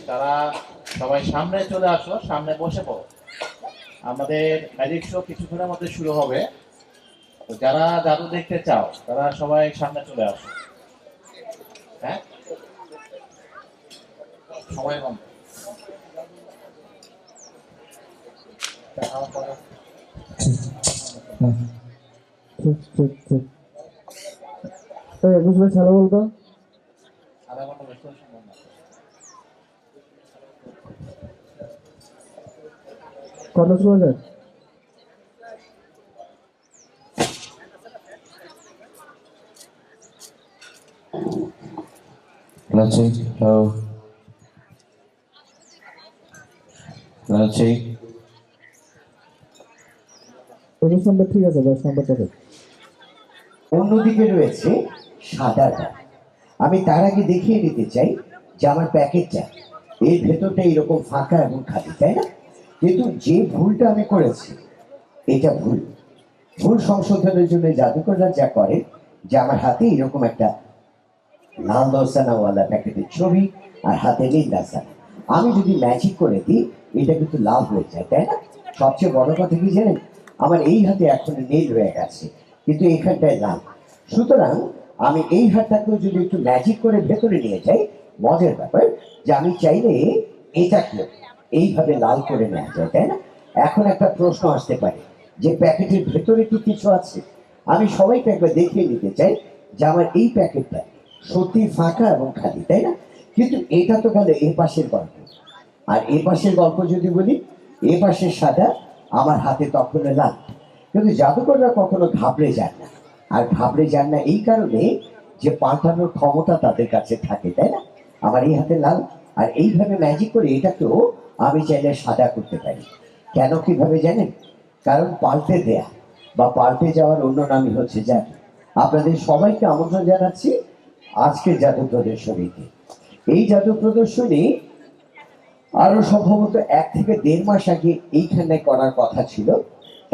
তারা সবাই সামনে চলে আসো, সামনে বসে পড়ো। আমাদের ম্যাজিক শো কিছুক্ষণের মধ্যে শুরু হবে। যারা জাদু দেখতে চাও তারা সবাই সামনে চলে আসো। হ্যাঁ, সময় কম। বুঝবে ছাড়া বলতো আধা ঘন্টা বেশি সম্ভব না। কত সময় যায়? ঠিক আছে, 10 নম্বরটা অন্যদিকে রয়েছে সাদা ডাল। আমি তার আগে দেখিয়ে দিতে চাই যে আমার প্যাকেটটা এর ভেতরটা এরকম ফাঁকা এবং খালি, তাই না? কিন্তু যে ভুলটা আমি করেছি এটা ভুল। ভুল সংশোধনের জন্য জাদুকররা যা করে যে আমার হাতে এরকম একটা লাল দর্শনাওয়ালা প্যাকেটের ছবি আর হাতে নীল দর্শনা। আমি যদি ম্যাজিক করে দিই এটা কিন্তু লাভ হয়ে যায়, তাই না? সবচেয়ে বড় কথা কি জানেন, আমার এই হাতে এখন নীল হয়ে গেছে কিন্তু এখানটায় লাল। সুতরাং আমি এই হাতটাকেও যদি একটু ম্যাজিক করে ভেতরে নিয়ে যাই, মজার ব্যাপার যে আমি চাইলে এটাকে এইভাবে লাল করে নেওয়া যায়, তাই না? এখন একটা প্রশ্ন আসতে পারে যে প্যাকেটের ভেতরে কি কিছু আছে? আমি সবাইকে একবার দেখিয়ে নিতে চাই যে আমার এই প্যাকেটটা সত্যি ফাঁকা এবং খালি, তাই না? কিন্তু এটা তো গেল এ পাশের গল্প। আর এ পাশের গল্প যদি বলি, এ পাশের সাদা, আমার হাতে তখন লাল। কিন্তু জাদুকররা কখনো ঘাবড়ে যান না। আর ঘাবড়ে যান না এই কারণে যে পাল্টানোর ক্ষমতা তাদের কাছে থাকে, তাই না? আমার এই হাতে লাল, আর এইভাবে ম্যাজিক করে এটাকেও আমি চাইলে সাদা করতে পারি। কেন, কিভাবে জানেন? কারণ পাল্টে দেয়া বা পাল্টে যাওয়ার অন্য নামই হচ্ছে জাদু। আপনাদের সবাইকে আমন্ত্রণ জানাচ্ছি আজকে জাদু প্রদর্শনীতে। এই জাদু প্রদর্শনী আরো সম্ভবত 1 থেকে 1.5 মাস আগে এইখানে করার কথা ছিল।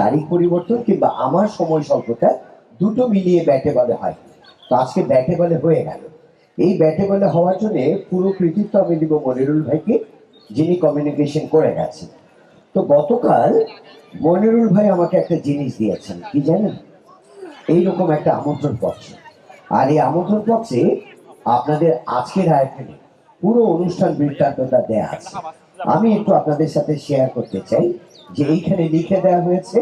তারিখ পরিবর্তন কিংবা আমার সময় স্বল্পতা দুটো মিলিয়ে ব্যাটে বলে হয়। তো আজকে ব্যাটে বলে হয়ে গেল। এই ব্যাটে বলে হওয়ার জন্য পুরো কৃতিত্ব আমি দিব মনিরুল ভাইকে, যিনি কমিউনিকেশন করে গেছেন। তো গতকাল মনিরুল ভাই আমাকে একটা জিনিস দিয়েছেন, কি জানেন? এইরকম একটা আমন্ত্রণ পত্র। আর এই আমন্ত্রণ পত্রে আপনাদের আজকের আয়োজনে পুরো অনুষ্ঠান বৃত্তান্তটা দেয়া আছে। আমি একটু আপনাদের সাথে শেয়ার করতে চাই যে এইখানে লিখে দেওয়া হয়েছে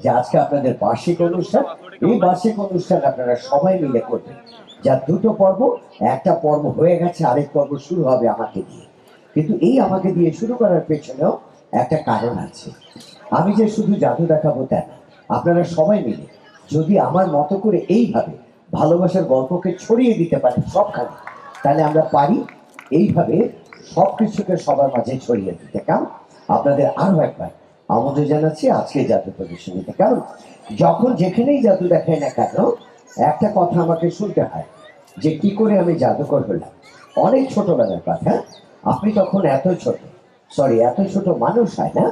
যে আজকে আপনাদের বার্ষিক অনুষ্ঠান। এই বার্ষিক অনুষ্ঠান আপনারা সবাই মিলে করবেন। যার দুটো পর্ব, একটা পর্ব হয়ে গেছে, আরেক পর্ব শুরু হবে আমাকে দিয়ে। কিন্তু এই আমাকে দিয়ে শুরু করার পেছনেও একটা কারণ আছে। আমি যে শুধু জাদু দেখাবো তা না, আপনারা সবাই মিলে যদি আমার মতো করে এইভাবে ভালোবাসার গল্পকে ছড়িয়ে দিতে পারেন সবখানে, তাহলে আমরা পারি এইভাবে সব কিছুকে সবার মাঝে ছড়িয়ে দিতে। কারণ আপনাদের আরো একবার আমন্ত্রণ জানাচ্ছি আজকে জাদু প্রদর্শনীতে। কারণ যখন যেখানেই জাদু দেখায় না কেন, একটা কথা আমাকে শুনতে হয় যে কি করে আমি জাদুকর হলাম। অনেক ছোটবেলার কথা, আপনি তখন এত ছোট মানুষ হয় না,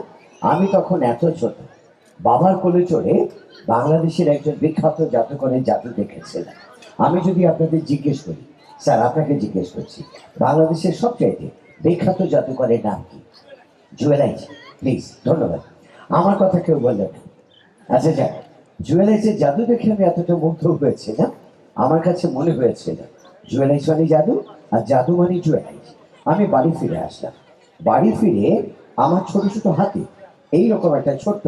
আমি তখন এত ছোট, বাবার কোলে চড়ে বাংলাদেশের একজন বিখ্যাত জাদুকরের জাদু দেখেছিলাম। আমি যদি আপনাদের জিজ্ঞেস করি, স্যার আপনাকে জিজ্ঞেস করছি, বাংলাদেশের সবচাইতে বিখ্যাত জাদুকরের নাম কি? জুয়েলাইজ। প্লিজ, ধন্যবাদ। আমার কথা কেউ বললেন না। আচ্ছা যাক, জুয়েলাইজের জাদু দেখে আমি এতটা মুগ্ধ হয়েছে না, আমার কাছে মনে হয়েছিল জুয়েলাইজ মানে জাদু আর জাদু মানে জুয়েলাইজ। আমি বাড়ি ফিরে আসলাম। বাড়ি ফিরে আমার ছোট ছোট হাতে এইরকম একটা ছোট্ট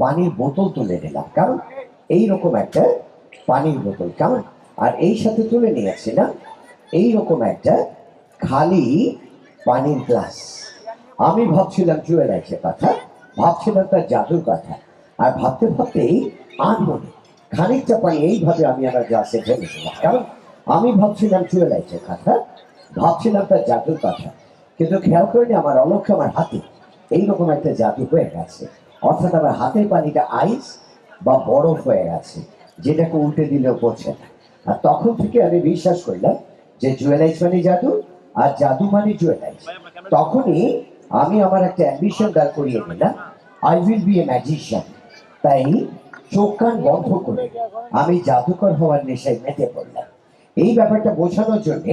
পানির বোতল তুলে নিলাম। কারণ এইরকম একটা পানির বোতল কেমন, আর এই সাথে তুলে নিয়েছিলাম এইরকম একটা খালি পানির গ্লাস। আমি ভাবছিলাম জুয়েলাইজের কথা, ভাবছিলাম তার জাদুর কথা, আর ভাবতে ভাবতেই আনমনে খানিকটা পানি এইভাবে আমি আমার গ্লাসে ঢেলে দিলাম। কারণ আমি ভাবছিলাম জুয়েলাইজের কথা, ভাবছিলাম তার জাদুর কথা, কিন্তু খেয়াল করিনি আমার অলক্ষ্যে আমার হাতে এইরকম একটা জাদু হয়ে গেছে। অর্থাৎ আমার হাতের পানিটা আইস বা বরফ হয়ে গেছে, যেটাকে উল্টে দিলেও পড়ছে না। আর তখন থেকে আমি বিশ্বাস করলাম যে জুয়েলাইজ মানে জাদু আর জাদু মানে জুয়েলাইজ। তখনই আমি আমার একটা অ্যাম্বিশন দাঁড় করিয়ে নিলাম, I will B A magician. তাই চোখ কান বন্ধ করে আমি জাদুকর হওয়ার নেশায় মেতে পড়লাম। এই ব্যাপারটা বোঝানোর জন্য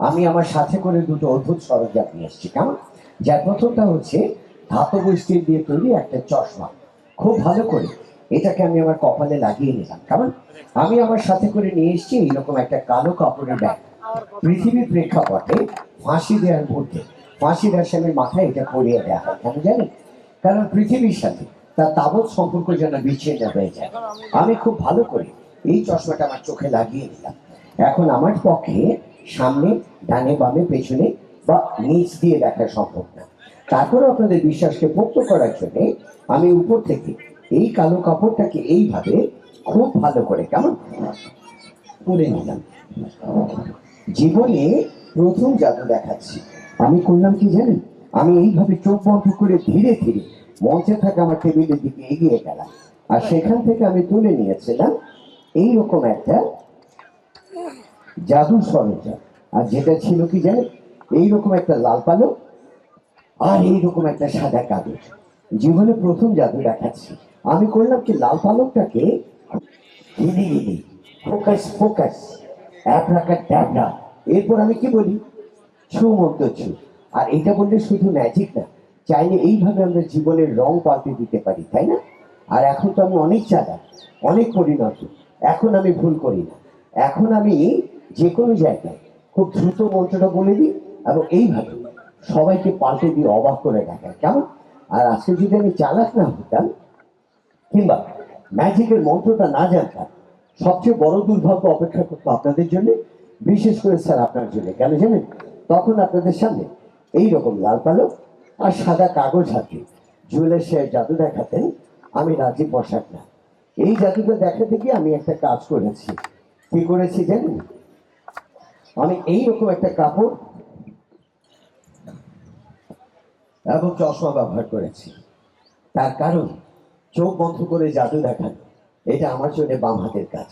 আমি আমার সাথে করে দুটো অদ্ভুত সরঞ্জাম নিয়ে এসেছি। কেমন? যার প্রথমটা হচ্ছে ধাতব স্টিল দিয়ে তৈরি একটা চশমা। খুব ভালো করে এটাকে আমি আমার কপালে লাগিয়ে নিলাম। কেমন? আমি আমার সাথে করে নিয়ে এসেছি এইরকম একটা কালো কাপড়ের ব্যাগ। পৃথিবীর প্রেক্ষাপটে ফাঁসি দেওয়ার মধ্যে ফাঁসির আসামির মাথায় এটা পরিয়ে দেওয়া হয়, কেন জানেন? কারণ পৃথিবীর সাথে তার তাবৎ সম্পর্ক যেন বিচ্ছিন্ন হয়ে যায়। আমি খুব ভালো করে এই চশমাটা আমার চোখে লাগিয়ে দিলাম। এখন আমার পক্ষে সামনে, ডানে, বামে, পেছনে বা নিচ দিয়ে দেখা সম্ভব না। তারপরে আপনাদের বিশ্বাসকে পোক্ত করার জন্য আমি উপর থেকে এই কালো কাপড়টাকে এইভাবে খুব ভালো করে কেমন পরে নিলাম। জীবনে প্রথম জাদু দেখাচ্ছি। আমি করলাম কি জানেন? আমি এইভাবে চোখ বন্ধ করে ধীরে ধীরে মঞ্চে থাকা আমার টেবিলের দিকে এগিয়ে গেলাম, আর সেখান থেকে আমি তুলে নিয়েছিলাম এইরকম একটা জাদুর সরঞ্জাম। আর যেটা ছিল কি জানেন? এইরকম একটা লাল পালক আর এইরকম একটা সাদা কাগজ। জীবনে প্রথম জাদু দেখাচ্ছি। আমি করলাম কি, লাল পালকটাকে হিলি হিলি, ফোকাস ফোকাস, এক রাখা ট্যাবলা। এরপর আমি কি বলি? ছু মন্ত ছু। আর এটা বললে শুধু ম্যাজিক না, চাইলে এইভাবে আমরা জীবনের রং পাল্টে দিতে পারি, তাই না? আর এখন তো আমি অনেক চালাক, অনেক পরিণত। এখন আমি ভুল করি না। এখন আমি যে কোনো জায়গায় খুব দ্রুত মন্ত্রটা বলে দিই এবং এইভাবে সবাইকে পাল্টে দিয়ে অবাক করে দেখায়, কেমন? আর আজকে যদি আমি চালাক না হতাম কিংবা ম্যাজিকের মন্ত্রটা না জানতাম, সবচেয়ে বড় দুর্ভাগ্য অপেক্ষা করতো আপনাদের জন্য, বিশেষ করে স্যার আপনার জন্য। কেন জানেন? তখন আপনাদের সামনে এইরকম লাল পালক আর সাদা কাগজ হাতে জুয়েলের সে জাদু দেখাতেন, আমি রাজি বসাক না। এই জাদুটা দেখাতে গিয়ে আমি একটা কাজ করেছি। কি করেছি জানেন? আমি এইরকম একটা কাপড় এবং চশমা ব্যবহার করেছি। তার কারণ, চোখ বন্ধ করে জাদু দেখানো এটা আমার জন্য বাম হাতের কাজ,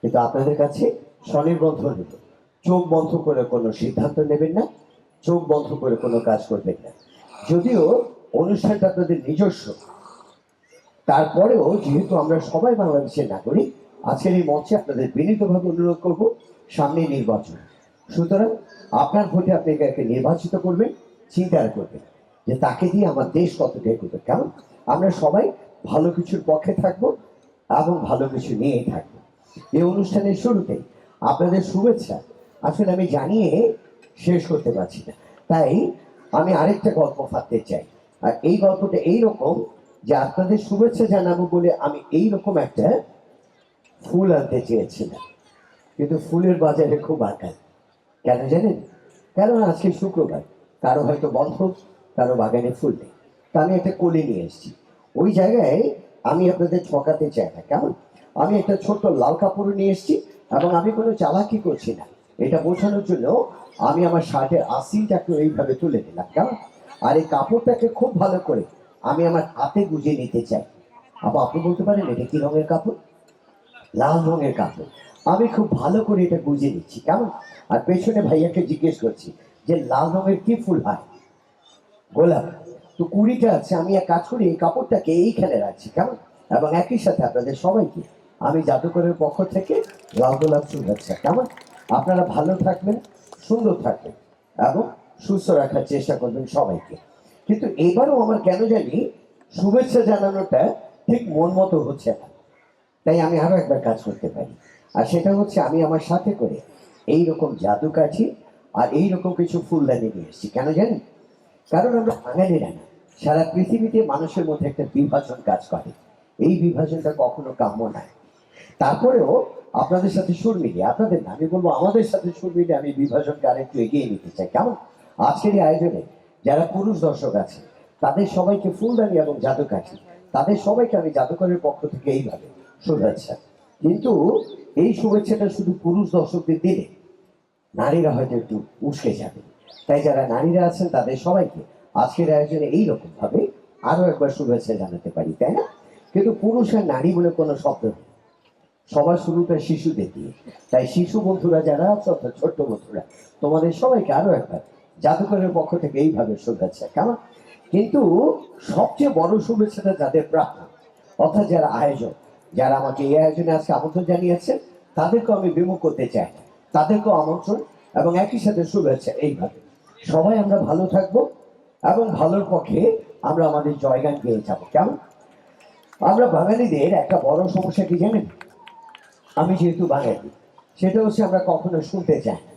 কিন্তু আপনাদের কাছে স্বনির্বন্ধ নেব। চোখ বন্ধ করে কোনো সিদ্ধান্ত নেবেন না, চোখ বন্ধ করে কোনো কাজ করবেন না। যদিও অনুষ্ঠানটা আপনাদের নিজস্ব, তারপরেও যেহেতু আমরা সবাই বাংলাদেশের নাগরিক, আজকের এই মঞ্চে আপনাদের বিনীতভাবে অনুরোধ করব, সামনে নির্বাচন। সুতরাং আপনার ভোটে আপনি একে নির্বাচিত করবেন, চিন্তা করবেন যে তাকে দিয়ে আমার দেশ কতটা এগোবে। কেমন? আমরা সবাই ভালো কিছুর পক্ষে থাকবো এবং ভালো কিছু নিয়েই থাকবো। এই অনুষ্ঠানের শুরুতেই আপনাদের শুভেচ্ছা আসলে আমি জানিয়ে শেষ করতে পারছি না, তাই আমি আরেকটা গল্প ফাঁদতে চাই। আর এই গল্পটা এইরকম যে আপনাদের শুভেচ্ছা জানাবো বলে আমি এইরকম একটা ফুল আনতে চেয়েছিলাম, কিন্তু ফুলের বাজারে খুব আকাল। কেন জানেন? কারণ আজকে শুক্রবার, কারো হয়তো বন্ধ, কারো বাগানে ফুল নেই। তা আমি একটা কোলে নিয়ে এসেছি। ওই জায়গায় আমি আপনাদের ঠকাতে চাই না, কেমন? আমি একটা ছোট্ট লাল কাপড় নিয়ে এসেছি এবং আমি কোনো চালাকি করছি না। এটা বোঝানোর জন্য আমি আমার শার্টের আঁচলটাকে এইভাবে তুলে দিলাম, কেমন? আর এই কাপড়টাকে খুব ভালো করে আমি আমার হাতে গুজে নিতে চাই। আবার আপনি বলতে পারেন এটা কি রঙের কাপড়? লাল রঙের কাপড়। আমি খুব ভালো করে এটা গুজে নিচ্ছি, কেমন? আর পেছনে ভাইয়াকে জিজ্ঞেস করছি যে লাল রঙের কি ফুল হয়? গোলাপ। তো 20টা আছে। আমি এক কাজ করি, এই কাপড়টাকে এইখানে রাখছি, কেমন? এবং একই সাথে আপনাদের সবাইকে আমি জাদুকরের পক্ষ থেকে লাল গোলাপ শুভেচ্ছা, কেমন? আপনারা ভালো থাকবেন, সুন্দর থাকবেন এবং সুস্থ রাখার চেষ্টা করবেন সবাইকে। কিন্তু এবারও আমার কেন জানি শুভেচ্ছা জানানোটা ঠিক মন মতো হচ্ছে না, তাই আমি আরো একবার কাজ করতে পারি। আর সেটা হচ্ছে আমি আমার সাথে করে এইরকম জাদু কাঠি আর এইরকম কিছু ফুলদানি নিয়ে এসেছি। কেন জানেন? কারণ আমরা বাঙালিরা না, সারা পৃথিবীতে মানুষের মধ্যে একটা বিভাজন কাজ করে। এই বিভাজনটা কখনো কাম্য নয়। তারপরেও আপনাদের সাথে সুর মিলিয়ে, আপনাদের না, আমি বলবো আমাদের সাথে সুর মিলিয়ে আমি বিভাজনকে আরেকটু এগিয়ে নিতে চাই, কেমন? আজকের এই আয়োজনে যারা পুরুষ দর্শক আছে তাদের সবাইকে ফুলদানি এবং জাদুকাঠি, তাদের সবাইকে আমি জাদুকরের পক্ষ থেকে এইভাবে শুভেচ্ছা। কিন্তু এই শুভেচ্ছাটা শুধু পুরুষ দর্শকদের দিলে নারীরা হয়তো একটু উস্কে যাবে, তাই যারা নারীরা আছেন তাদের সবাইকে আজকের আয়োজনে এইরকম ভাবে আরো একবার শুভেচ্ছা জানাতে পারি, তাই না? কিন্তু পুরুষ আর নারী বলে কোনো শব্দ নেই, সবার শুরুটা শিশুদের দিয়ে। তাই শিশু বন্ধুরা যারা আছে, অর্থাৎ ছোট্ট বন্ধুরা, তোমাদের সবাইকে আরো একবার জাদুকরের পক্ষ থেকে এইভাবে শুভেচ্ছা, কেমন? কিন্তু সবচেয়ে বড় শুভেচ্ছাটা যাদের প্রাপ্য, অর্থাৎ যারা আয়োজক, যারা আমাকে এই আয়োজনে আজকে আমন্ত্রণ জানিয়েছেন তাদেরকেও আমি বিমুখ করতে চাই না। তাদেরকেও আমন্ত্রণ এবং একই সাথে শুভেচ্ছা। এইভাবে সবাই আমরা ভালো থাকবো এবং ভালোর পক্ষে আমরা আমাদের জয়গান গেয়ে যাবো। কেমন? আমরা বাঙালিদের একটা বড় সমস্যা কি জানেন? আমি যেহেতু বাঙালি, সেটা হচ্ছে আমরা কখনো শুনতে চাই না।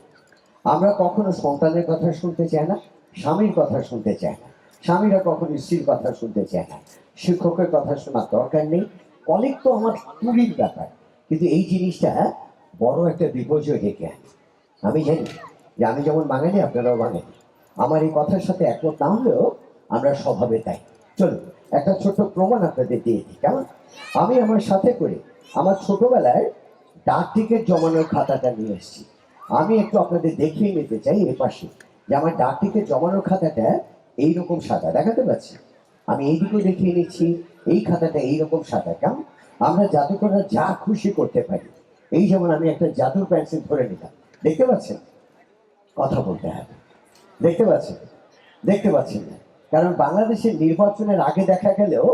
আমরা কখনো সন্তানের কথা শুনতে চাই না, স্বামীর কথা শুনতে চাই না, স্বামীরা কখনো স্ত্রীর কথা শুনতে চায় না, শিক্ষকের কথা শোনার দরকার নেই। অনেক তো আমার চুরির ব্যাপার, কিন্তু এই জিনিসটা বড় একটা বিপর্যয় ডেকে আনে। আমি জানি যে আমি যেমন বাঙালি, আপনারাও বাঙালি। আমার এই কথার সাথে একমত না হলেও আমরা স্বভাবে তাই। চলুন একটা ছোট্ট প্রমাণ আপনাদের দিয়ে দিই। কেমন? আমি আমার সাথে করে আমার ছোটবেলায় ডাক টিকিট জমানোর খাতাটা নিয়ে এসেছি। আমি একটু আপনাদের দেখিয়ে নিতে চাই এর পাশে যে আমার ডাক টিকিট জমানোর খাতাটা এইরকম সাদা, দেখাতে পাচ্ছি। আমি এইদিকেও দেখিয়ে নিচ্ছি, এই খাতাটা এইরকম সাদা। কেমন? আমরা জাদুকররা যা খুশি করতে পারি। এই যেমন আমি একটা জাদুর পেন্সিল ধরে নিলাম, দেখতে পাচ্ছেন? কথা বলতে হবে, দেখতে পাচ্ছেন? দেখতে পাচ্ছেন না, কারণ বাংলাদেশের নির্বাচনের আগে দেখা গেলেও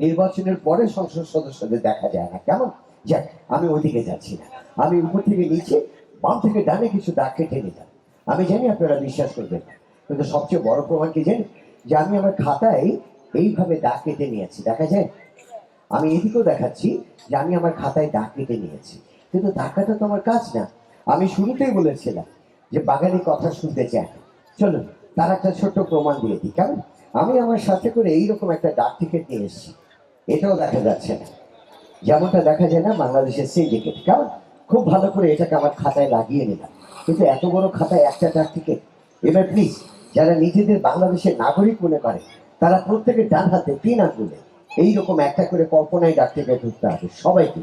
নির্বাচনের পরে সংসদ সদস্যদের দেখা যায় না। কেমন? যাক, আমি ওইদিকে যাচ্ছি না, আমি উপর থেকে নিচে, বাম থেকে ডানে কিছু দাগ কেটে নিলাম। আমি জানি আপনারা বিশ্বাস করবেন না, কিন্তু সবচেয়ে বড় প্রমাণ কি জানেন? যে আমি আমার খাতায় এইভাবে দাগ কেটে নিয়েছি, দেখা যায়? আমি এদিকেও দেখাচ্ছি যে আমি আমার খাতায় দাগ কেটে নিয়েছি, কিন্তু দাগ কাটা তো আমার কাজ না। আমি শুরুতেই বলেছিলাম যে বাঙালি কথা শুনতে চায় না। চলুন তার একটা ছোট্ট প্রমাণ দিয়ে দিই। কেমন? আমি আমার সাথে করে এইরকম একটা ডাক টিকিট নিয়ে এসেছি। এটাও দেখা যাচ্ছে না, যেমনটা দেখা যায় না বাংলাদেশের সিন্ডিকেট। কেমন? খুব ভালো করে এটাকে আমার খাতায় লাগিয়ে নিলাম, কিন্তু এত বড় খাতায় একটা ডাক টিকিট। এবার প্লিজ, যারা নিজেদের বাংলাদেশের নাগরিক মনে করে তারা প্রত্যেকের ডান হাতে 3 আঙ্গুলে এইরকম একটা করে কল্পনায় ডাক টিকিট ঢুকতে হবে সবাইকে।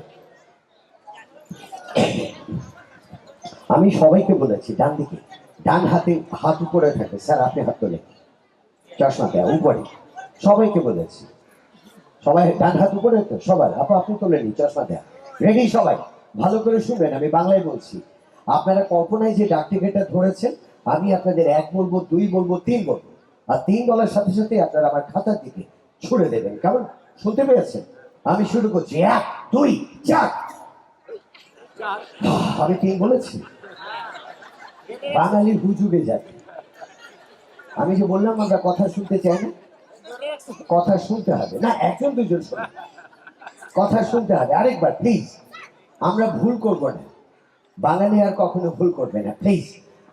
আমি সবাইকে বলেছি ডান দিকে, ডান হাতে হাত উপরে থাকে। স্যার আপনি হাত তোলেন, চশমা দেয় উপরে। সবাইকে বলেছি, সবাই ডান হাত উপরে তো সবার। আপনি তোলেনি, চশমা দেয়। রেডি সবাই? ভালো করে শুনবেন, আমি বাংলায় বলছি। আপনারা কল্পনায় যে ডাক টিকিটটা ধরেছেন, আমি আপনাদের 1 বলবো, 2 বলবো, 3 বলবো, আর 3 বলার সাথে সাথে আপনারা আমার খাতার দিকে ছুড়ে দেবেন। কেমন? শুনতে পেয়েছেন? আমি শুরু করছি, 1, 2, 4। আমি 3 বলেছি। বাঙালি হুজুগে যাবে। আমি যে বললাম আমরা কথা শুনতে চাই না, কথা শুনতে হবে না, 1জন 2জন শুনে কথা শুনতে হবে। আরেকবার প্লিজ, আমরা ভুল করব না, বাঙালি আর কখনো ভুল করবে না প্লিজ।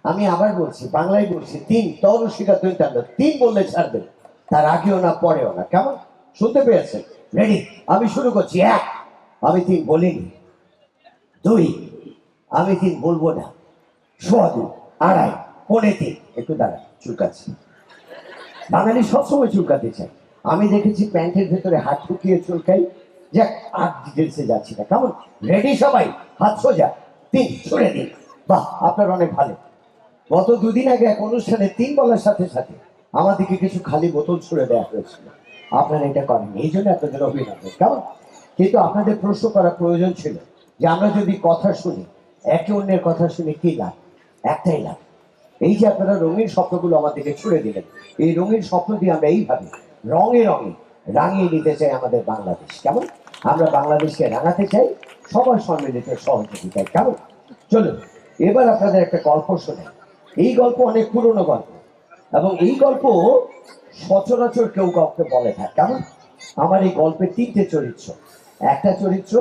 আমি আবার বলছি, বাংলায় বলছি, 3 তরশিকা 2 টান্ড, 3 বললে ছাড়বেন, তার আগেও না পরেও না। কেমন? শুনতে পেয়েছেন? রেডি? আমি শুরু করছি। 1, আমি 3 বলিনি। 2, আমি 3 বলবো না। 2.25, 2.5, 3.25। একটু দাঁড়া, চুলকাচ্ছি। বাঙালি সবসময় চুলকাতে চায়। আমি দেখেছি প্যান্টের ভেতরে হাত ঢুকিয়ে চুলকাই। যাক, আর ডিটেলসে যাচ্ছি না। কেমন? রেডি সবাই? হাত সোজা, 3 ছুড়ে দিন। বাহ, আপনার অনেক ভালো। গত 2 দিন আগে এক অনুষ্ঠানে 3 বলার সাথে সাথে আমাদেরকে কিছু খালি বোতল ছুড়ে দেওয়া হয়েছিল। আপনারা এটা করেন, এই জন্য আপনাদের অভিনন্দন। কেমন? কিন্তু আপনাদের প্রশ্ন করা প্রয়োজন ছিল যে আমরা যদি কথা শুনি, একে অন্যের কথা শুনে কি লাভ? একটাই লাভ, এই যে আপনারা রঙিন স্বপ্নগুলো আমাদেরকে ছুড়ে দিলেন, এই রঙিন স্বপ্ন দিয়ে আমরা এইভাবে রঙে রঙে রাঙিয়ে নিতে চাই আমাদের বাংলাদেশ। কেমন? আমরা বাংলাদেশকে রাঙাতে চাই সবার সম্মিলিত সহযোগিতায়। কেমন? চলুন এবার আপনাদের একটা গল্প শোনাই। এই গল্প অনেক পুরনো গল্প, এবং এই গল্প সচরাচর কেউ কাউকে বলে না। কেমন? আমার এই গল্পে 3টে চরিত্র, একটা চরিত্র,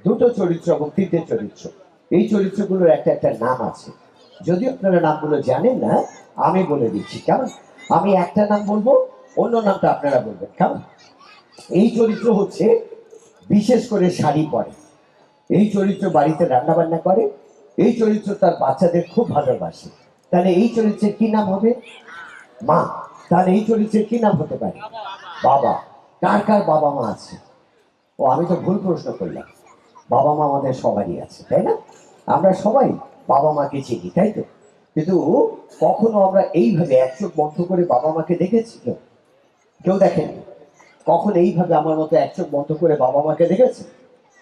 2টো চরিত্র এবং 3টে চরিত্র। এই চরিত্রগুলোর একটা একটা নাম আছে। যদি আপনারা নামগুলো জানেন না, আমি বলে দিচ্ছি। কেমন? আমি একটা নাম বলবো, অন্য নামটা আপনারা বলবেন। কেমন? এই চরিত্র হচ্ছে বিশেষ করে শাড়ি পরে, এই চরিত্র বাড়িতে রান্না বান্না করে, এই চরিত্র তার বাচ্চাদের খুব ভালোবাসে। তাহলে এই চরিত্রের কি নাম হবে? মা। তাহলে এই চরিত্রের কি নাম হতে পারে? বাবা। কার কার বাবা মা আছে? ও, আমি তো ভুল প্রশ্ন করলাম। বাবা মা আমাদের সবারই আছে, তাই না? আমরা সবাই বাবা মাকে চিনি, তাই তো? কিন্তু কখনো আমরা এইভাবে 1 চোখ বন্ধ করে বাবা মাকে দেখেছি? কেউ কেউ দেখেনি। কখন এইভাবে আমার মতো 1 চোখ বন্ধ করে বাবা মাকে দেখেছে?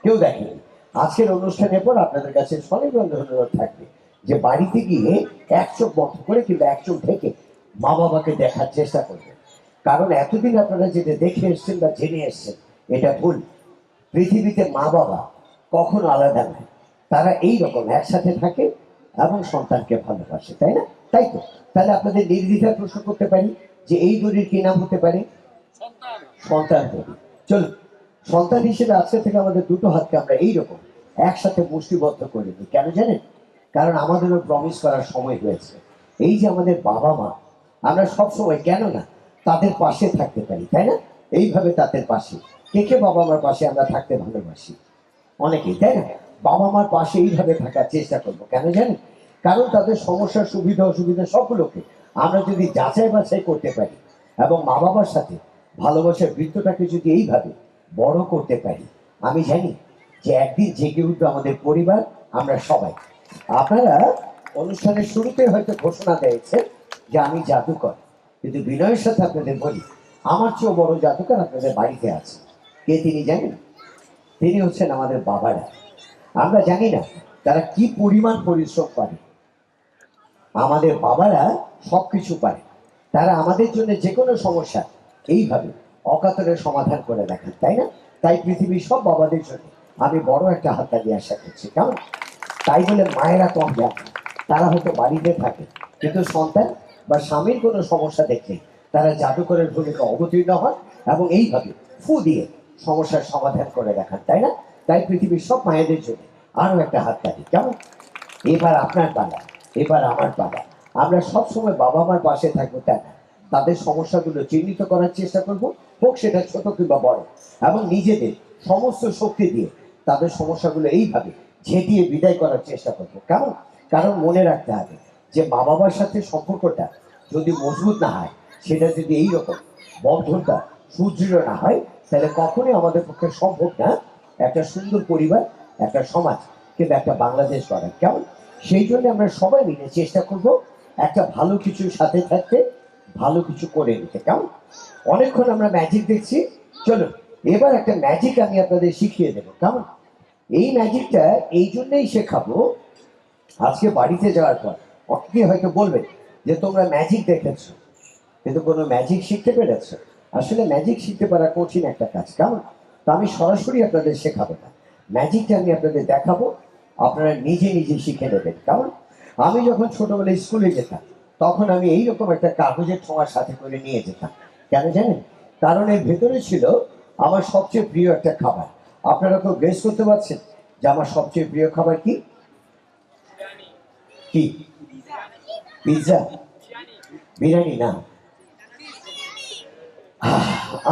কেউ দেখেনি। আজকের অনুষ্ঠানের পর আপনাদের কাছে সনির্বন্ধ অনুরোধ থাকবে যে বাড়িতে গিয়ে 1 চোখ বন্ধ করে কিংবা 1 চোখ ঢেকে মা বাবাকে দেখার চেষ্টা করবেন। কারণ এতদিন আপনারা যেটা দেখে এসছেন বা জেনে এসছেন, এটা ভুল। পৃথিবীতে মা বাবা কখনো আলাদা নয়, তারা এই রকম একসাথে থাকে এবং সন্তানকে ভালোবাসে, তাই না? তাই তো। তাহলে আপনাদের নির্দ্বিধায় প্রশ্ন করতে পারি যে এই দড়ির কি নাম হতে পারে? সন্তান দড়ি। চলুন, সন্তান হিসেবে আজকে থেকে আমাদের দুটো হাতকে আমরা এইরকম একসাথে মুষ্টিবদ্ধ করে দিই। কেন জানেন? কারণ আমাদেরও প্রমিস করার সময় হয়েছে। এই যে আমাদের বাবা মা, আমরা সব সময় কেন না তাদের পাশে থাকতে পারি, তাই না? এইভাবে তাদের পাশে, কে কে বাবা মার পাশে আমরা থাকতে ভালোবাসি? অনেকেই, তাই না? বাবা মার পাশে এইভাবে থাকার চেষ্টা করবো। কেন জানেন? কারণ তাদের সমস্যার সুবিধা অসুবিধা সবগুলোকে আমরা যদি যাচাই বাছাই করতে পারি এবং মা বাবার সাথে ভালোবাসার বৃত্তটাকে যদি এইভাবে বড় করতে পারি, আমি জানি যে একদিন জেগে উঠবে আমাদের পরিবার, আমরা সবাই। আপনারা অনুষ্ঠানের শুরুতে হয়তো ঘোষণা দিয়েছে যে আমি জাদুকর, কিন্তু বিনয়ের সাথে আপনাদের বলি, আমার চেয়েও বড় জাদুকর আপনাদের বাড়িতে আছে। কে তিনি জানেন? তিনি হচ্ছেন আমাদের বাবারা। আমরা জানি না তারা কি পরিমাণ পরিশ্রম করে। আমাদের বাবারা সবকিছু পারে, তারা আমাদের জন্য যে কোনো সমস্যা এইভাবে অকাতরে সমাধান করে দেখান, তাই না? তাই পৃথিবীর সব বাবাদের জন্য আমি বড় একটা হাততালি আশা করছি। কেমন? তাই বলে মায়েরা কম যান, তারা হয়তো বাড়িতে থাকে, কিন্তু সন্তান বা স্বামীর কোনো সমস্যা দেখলে তারা জাদুকরের ভূমিকা অবতীর্ণ হন এবং এইভাবে ফু দিয়ে সমস্যার সমাধান করে দেখান, তাই না? তাই পৃথিবীর সব মায়েদের জন্য আরো একটা হাততালি। কেমন? এবার আপনার পালা, এবার আমার পালা। আমরা সব সময় বাবা মার পাশে থাকবো, তাই না? তাদের সমস্যাগুলো চিহ্নিত করার চেষ্টা করব, হোক সেটা ছোট কিংবা বড়, এবং নিজেদের সমস্ত শক্তি দিয়ে তাদের সমস্যাগুলো এইভাবে ঝেঁটিয়ে বিদায় করার চেষ্টা করবো। কেমন? কারণ মনে রাখতে হবে যে মা বাবার সাথে সম্পর্কটা যদি মজবুত না হয়, সেটা যদি এইরকম বন্ধনটা সুদৃঢ় না হয়, তাহলে কখনোই আমাদের পক্ষে সম্ভব না একটা সুন্দর পরিবার, একটা সমাজ কিংবা একটা বাংলাদেশ গড়া। কেমন? সেই জন্য আমরা সবাই মিলে চেষ্টা করব একটা ভালো কিছুর সাথে থাকতে, ভালো কিছু করে নিতে। কেমন? অনেকক্ষণ আমরা ম্যাজিক দেখছি, চলো এবার একটা ম্যাজিক আমি আপনাদের শিখিয়ে দেবো। কেমন? এই ম্যাজিকটা এই জন্যই শেখাবো, আজকে বাড়িতে যাওয়ার পর অনেকে হয়তো বলবে যে তোমরা ম্যাজিক দেখেছো কিন্তু কোনো ম্যাজিক শিখতে পেরেছো? আসলে ম্যাজিক শিখতে পারা কঠিন একটা কাজ। কেমন? তো আমি সরাসরি আপনাদের শেখাবো না, ম্যাজিকটা আমি আপনাদের দেখাবো, আপনারা নিজে নিজে শিখে নেবেন। কেমন? আমি যখন ছোটবেলায় স্কুলে যেতাম, তখন আমি এইরকম একটা কাগজের ঠোঙার সাথে করে নিয়ে যেতাম। কেন জানেন? কারণ এর ভেতরে ছিল আমার সবচেয়ে প্রিয় একটা খাবার। আপনারা তো গেস করতে পারছেন যে আমার সবচেয়ে প্রিয় খাবার কি? কি? পিৎজা? বিরিয়ানি না।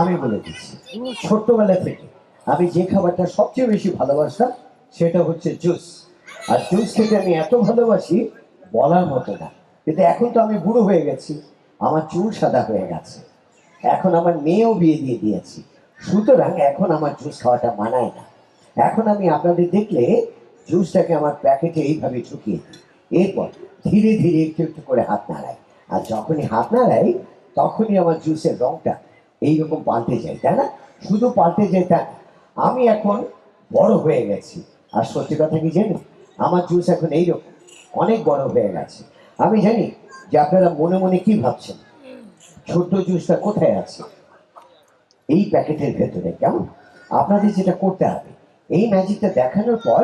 আমি বলে দিচ্ছি, ছোট্টবেলা থেকে আমি যে খাবারটা সবচেয়ে বেশি ভালোবাসতাম সেটা হচ্ছে জুস। আর জুস খেতে আমি এত ভালোবাসি বলার মতো না। কিন্তু এখন তো আমি বুড়ো হয়ে গেছি, আমার চুল সাদা হয়ে গেছে, এখন আমার মেয়েও বিয়ে দিয়ে দিয়েছি, সুতরাং এখন আমার জুস খাওয়াটা মানায় না। এখন আমি আপনাদের দেখলে জুসটাকে আমার প্যাকেটে এইভাবে ঢুকিয়ে দিই, এরপর ধীরে ধীরে একটু একটু করে হাত নাড়াই। আর যখনই হাত নাড়াই তখনই আমার জুসের রংটা এইরকম পাল্টে যায়, তাই না? শুধু পাল্টে যায় তা না, আমি এখন বড় হয়ে গেছি। আর সত্যি কথা কি জানেন? আমার জুস এখন এইরকম অনেক বড় হয়ে গেছে। আমি জানি যে আপনারা মনে মনে কি ভাবছেন, ছোট্ট জুসটা কোথায় আছে? এই প্যাকেটের ভেতরে। কেমন? আপনাদের যেটা করতে হবে, এই ম্যাজিকটা দেখানোর পর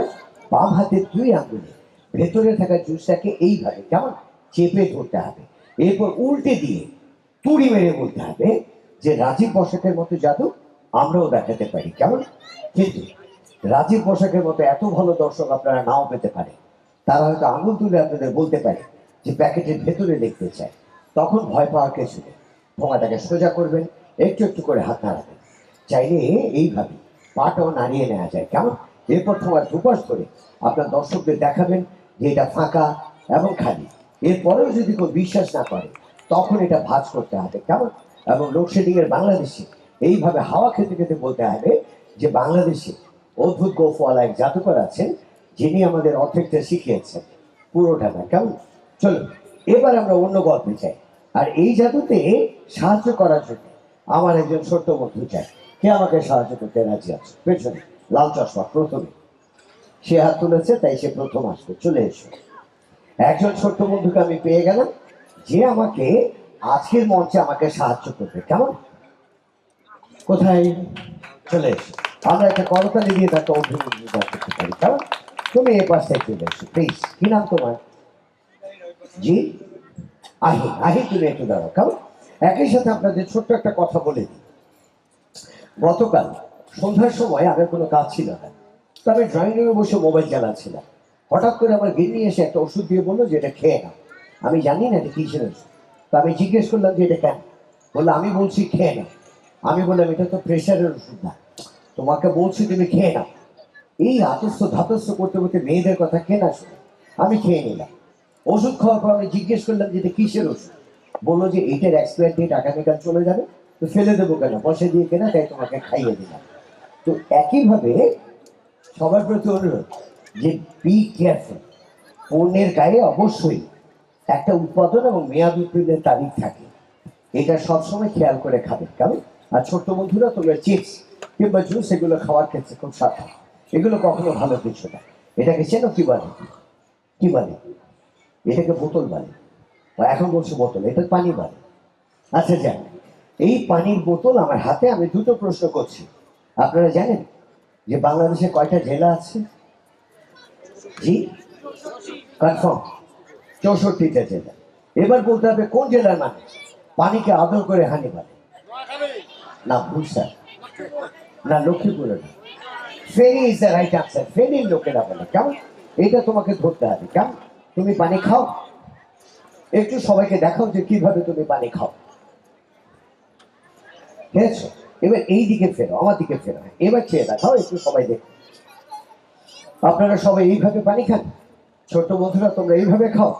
বাম হাতের 2 আঙ্গুলে ভেতরে থাকা জুসটাকে এইভাবে কেমন চেপে ধরতে হবে, এরপর উল্টে দিয়ে তুড়ি মেরে বলতে হবে যে রাজীব পোশাকের মতো জাদু আমরাও দেখাতে পারি। কেমন? কিন্তু রাজীব পোশাকের মতো এত ভালো দর্শক আপনারা নাও পেতে পারে, তারা হয়তো আঙুল তুলে আপনাদের বলতে পারে যে প্যাকেটের ভেতরে দেখতে চায়। তখন ভয় পাওয়ার কিছু নেই, ঠোঙাটাকে সোজা করবেন, একটু একটু করে হাত নাড়াবেন, চাইলে এইভাবে পাটাও নাড়িয়ে নেওয়া যায়। কেমন? এরপর ঠোঙার দুপাশ ধরে আপনার দর্শকদের দেখাবেন যে এটা ফাঁকা এবং খালি। এরপরেও যদি কেউ বিশ্বাস না করে তখন এটা ভাঁজ করতে হবে। কেমন? এবং লোডশেডিং এর বাংলাদেশে এইভাবে হাওয়া খেতে খেতে বলতে হবে যে বাংলাদেশে অদ্ভুত গোফওয়ালা এক জাদুকর আছেন, যিনি আমাদের অর্ধেকটা শিখিয়েছেন, পুরোটা না। কেমন? চলো এবার আমরা অন্য গল্পে চাই। আর এই জাদুতে সাহায্য করার জন্য আমার একজন ছোট্ট বন্ধু চাই। কে আমাকে সাহায্য করতে রাজি আছে? পেছনে লাল চশমা প্রথমে, সে হাত তুলেছে, তাই সে প্রথম আসবে। চলে এসো। একজন ছোট্ট বন্ধুকে আমি পেয়ে গেলাম, যে আমাকে আজকের মঞ্চে আমাকে সাহায্য করবে। কেমন? কোথায়? চলে এসো। আমরা একটা করতালি দিয়ে তাকে অভিনন্দন করতে পারি। তুমি এই পাশটায় চলে এসো প্লিজ। কি নাম তোমার? জি আহি। আহি তুমি একটু দাঁড়াও। কেমন? একই সাথে আপনাদের ছোট্ট একটা কথা বলে দিই। গতকাল সন্ধ্যার সময় আমার কোনো কাজ ছিল না, তো আমি ড্রয়িং রুমে বসে মোবাইল চালাচ্ছিলাম। হঠাৎ করে আমার গিন্নি এসে একটা ওষুধ দিয়ে বললো যে এটা খেয়ে নাও। আমি জানি না এটা কিসের ওষুধ, তো আমি জিজ্ঞেস করলাম যে এটা কেন। বললো আমি বলছি খেয়ে নাও। আমি বললাম এটা তো প্রেশারের ওষুধ না, তোমাকে বলছি তুমি খেয়ে নাও। এই আতস্ত ধাতস্থ করতে করতে মেয়েদের কথা কে না শুনে আমি খেয়ে নিলাম। ওষুধ খাওয়ার পর আমি জিজ্ঞেস করলাম যে এটা কিসের ওষুধ। বললো যে এইটার এক্সপায়ার ডেট আগামীকাল চলে যাবে, তো ফেলে দেবো কেন, পয়সা দিয়ে কেনা, তাই তোমাকে খাইয়ে দিলাম। তো একইভাবে সবার প্রতি অনুরোধ যে বি কেয়ারফুল। পণ্যের গায়ে অবশ্যই একটা উৎপাদন এবং মেয়াদ উত্তীর্ণের তারিখ থাকে, এটা সবসময় খেয়াল করে খাবেন। কেমন? আর ছোট্ট বন্ধুরা তোমরা চিপস কিংবা জুস এগুলো খাওয়ার ক্ষেত্রে খুব সাবধান, এগুলো কখনো ভালো কিছু না। এটাকে চেনো কি বলে? কি বলে? এটাকে বোতল বলে, বা এখন বলছে বোতল, এটা পানি বলে। আচ্ছা যান, এই পানির বোতল আমার হাতে, আমি দুটো প্রশ্ন করছি। আপনারা জানেন যে বাংলাদেশে কয়টা জেলা আছে? জি কনফার্ম? 64টা জেলা। এবার বলতে হবে কোন জেলার মানুষ পানিকে আদর করে হানি বলে? না, ভুল স্যার। না, লক্ষ্মীপুরে না। Feni is the right answer. ফেনীর লোকেরা বলে। কেমন? এটা তোমাকে ধরতে হবে। কেমন? তুমি পানি খাও, একটু সবাইকে দেখাও যে কিভাবে তুমি পানি খাও। খেয়েছো? এবার এই দিকে ফেরো, আমার দিকে ফেরো। এবার খেয়ে দেখাও, একটু সবাই দেখো। আপনারা সবাই এইভাবে পানি খান? ছোট বন্ধুরা তোমরা এইভাবে খাও?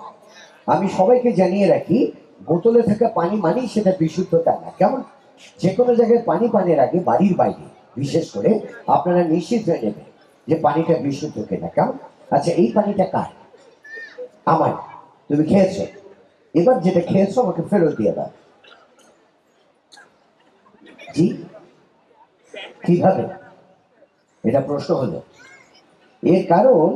আমি সবাইকে জানিয়ে রাখি, বোতলে থাকা পানি মানেই সেটা বিশুদ্ধ তা না। কেমন? যে কোনো জায়গায় পানি পানের আগে বাড়ির বাইরে বিশেষ করে আপনারা নিশ্চিত হয়ে নেবেন যে পানিটা বিশুদ্ধ কিনা। কেমন? আচ্ছা, এই পানিটা কার? আমার। তুমি খেয়েছো, এবার যেটা খেয়েছো আমাকে ফেরত দিয়ে দাও। জি কিভাবে? এটা প্রশ্ন হলো। এর কারণ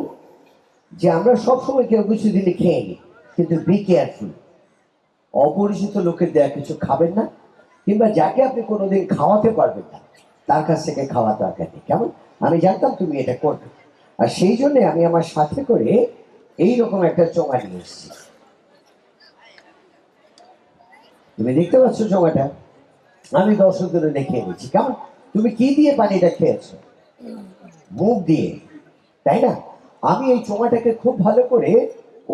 যে আমরা সবসময় কেউ কিছু দিলে খেয়ে নিই, কিন্তু বি কেয়ারফুল। অপরিচিত লোকের দেয়া কিছু খাবেন না, কিংবা যাকে আপনি কোনোদিন খাওয়াতে পারবেন না তার কাছ থেকে খাওয়া দরকার নেই। কেমন? আমি জানতাম তুমি এটা করবে, আর সেই জন্য আমি আমার সাথে করে এইরকম একটা চোঙা নিয়ে এসেছি। তুমি দেখতে পাচ্ছ চোঙাটা? আমি দর্শকদের দেখিয়ে দিচ্ছি। কেমন? তুমি কি দিয়ে পানিটা খেয়েছো? মুখ দিয়ে, তাই না? আমি এই চোঙাটাকে খুব ভালো করে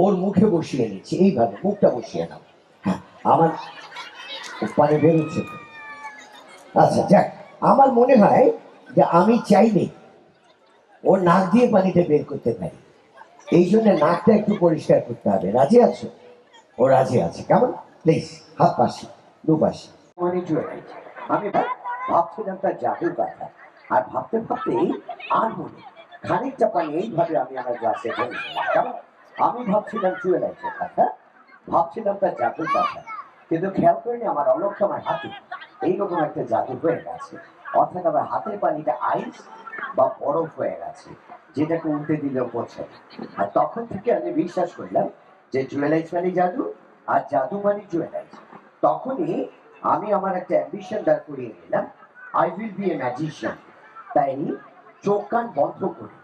ওর মুখে বসিয়ে নিচ্ছি। এইভাবে মুখটা বসিয়ে নাও। হ্যাঁ, আমার পানি বেরোচ্ছে তো। আচ্ছা যাক, আমার মনে হয় যে আমি চাইলে ওর নাক দিয়ে পানিটা বের করতে পারি, এই জন্য নাকটা একটু পরিষ্কার করতে হবে। রাজি আছো? ও রাজি আছে। কেমন? প্লিজ হাত পাশে, দুপাশে। মানে আমি ভাবছিলাম তার জাদুর কথা, আর ভাবতে ভাবতেই আর মনে খানিকটা পানি এইভাবে আমি আমার গ্লাসে ঢেলে দিলাম। কেমন? আমি ভাবছিলাম জুয়েলাইটের কথা, ভাবছিলাম তার জাদুর কথা, কিন্তু খেয়াল করিনি আমার অলক্ষ আমার হাতে এইরকম একটা জাদু হয়ে গেছে। অর্থাৎ আমার হাতের পানিটা আইস বা বরফ হয়ে গেছে, যেটাকে উল্টে দিলেও পড়ছে না। আর তখন থেকে আমি বিশ্বাস করলাম যে জুয়েলাইজ মানে জাদু, আর জাদু মানে জুয়েলাইজ। তখনই আমি আমার একটা অ্যাম্বিশন দাঁড় করিয়ে নিলাম, I will B A magician. তাই চোখ কান বন্ধ করে